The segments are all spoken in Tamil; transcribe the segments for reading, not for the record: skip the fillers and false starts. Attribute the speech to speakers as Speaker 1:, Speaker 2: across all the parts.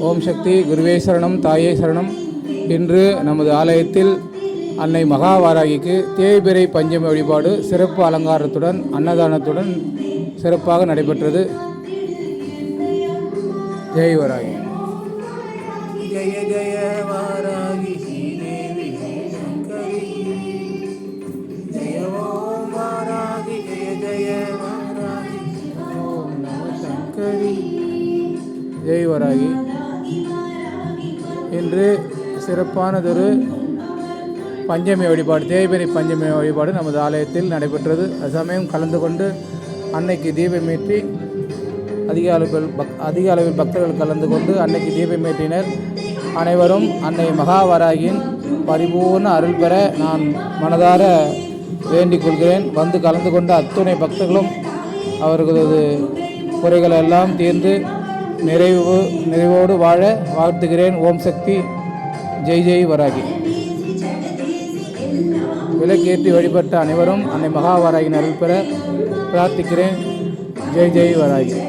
Speaker 1: ஓம் சக்தி குருவே சரணம் தாயே சரணம். இன்று நமது ஆலயத்தில் அன்னை மகாவாராகிக்கு தேய்பிறை பஞ்சமி வழிபாடு சிறப்பு அலங்காரத்துடன் அன்னதானத்துடன் சிறப்பாக நடைபெற்றது. ஜெய் வராகி.
Speaker 2: ஜெய ஜெய வாராகி ஸ்ரீதேவி சங்கரி. ஜெய ஓம் வாராகி ஜெய ஜெய வாராகி ஓம் நம சங்கரி.
Speaker 1: ஜெய் வராகி. இன்று சிறப்பானதொரு பஞ்சமி வழிபாடு தேய்பிறை பஞ்சமி வழிபாடு நமது ஆலயத்தில் நடைபெற்றது. சமயம் கலந்து கொண்டு அன்னைக்கு தீபமேற்றி அதிக அளவில் பக்தர்கள் கலந்து கொண்டு அன்னைக்கு தீபமேற்றினர். அனைவரும் அன்னை மகாவராகியின் பரிபூர்ண அருள் பெற நான் மனதார வேண்டிக் கொள்கிறேன். வந்து கலந்து கொண்ட அத்துணை பக்தர்களும் அவர்களது குறைகள் எல்லாம் தீர்ந்து நிறைவோடு வாழ வாழ்த்துகிறேன். ஓம் சக்தி. ஜெய் ஜெய் வராகி. விளக்கேற்றி வழிபட்ட அனைவரும் அன்னை மகாவராகியின் அருள் பெற பிரார்த்திக்கிறேன். ஜெய் ஜெய் வராகி.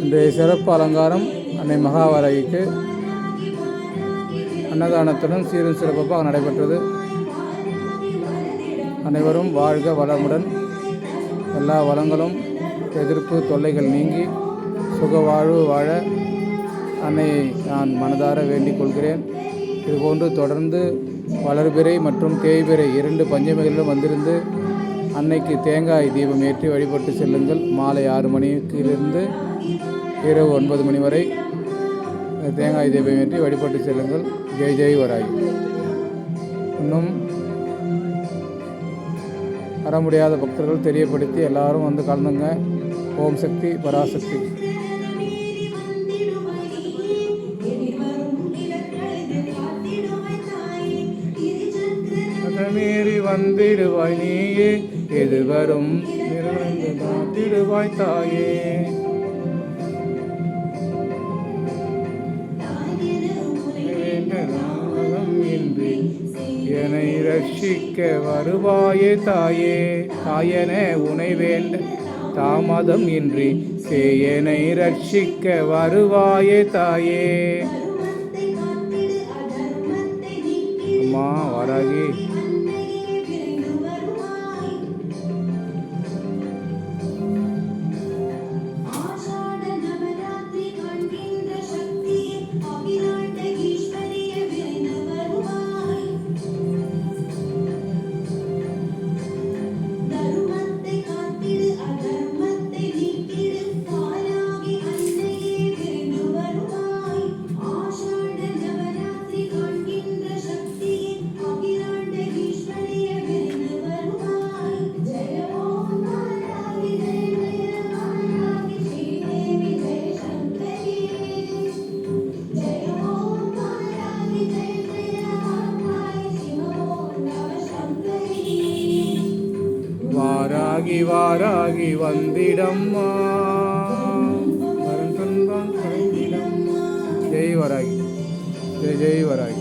Speaker 1: இன்றைய சிறப்பு அலங்காரம் அன்னை மகாவராகிக்கு அன்னதானத்துடன் சீரும் சிறப்பாக நடைபெற்றது. அனைவரும் வாழ்க வளமுடன், எல்லா வளங்களும் எதிர்ப்பு தொல்லைகள் நீங்கி சுக வாழ்வு வாழ அன்னையை நான் மனதார வேண்டிக் கொள்கிறேன். இதுபோன்று தொடர்ந்து வளர்பிறை மற்றும் தேய்பிறை 2 பஞ்சமிகளிலும் வந்திருந்து அன்னைக்கு தேங்காய் தீபம் ஏற்றி வழிபட்டு செல்லுங்கள். மாலை 6 மணிக்கிலிருந்து இரவு 9 மணி வரை தேங்காய் தீபம் ஏற்றி வழிபட்டு செல்லுங்கள். ஜெய் ஜெய் வராகி. இன்னும் வர முடியாத பக்தர்கள் தெரியப்படுத்தி எல்லாரும் வந்து கலந்துங்க. ஓம் சக்தி பராசக்தி. மீறி வந்திடுவாய் நீயே, எதுவரும் காத்திடுவாய் தாயே. இன்றி என்னை ரட்சிக்க வருவாயே தாயே. தாயன உனை வேண்ட தாமதம் இன்றி சேயனை ரட்சிக்க வருவாயே தாயே. அம்மா வராகி. வாராகி வாராகி வந்திடம்மா, வரும் துன்பம் குறைந்திடம்மா. ஜெய் வராகி. ஜெய் ஜெய் வராகி.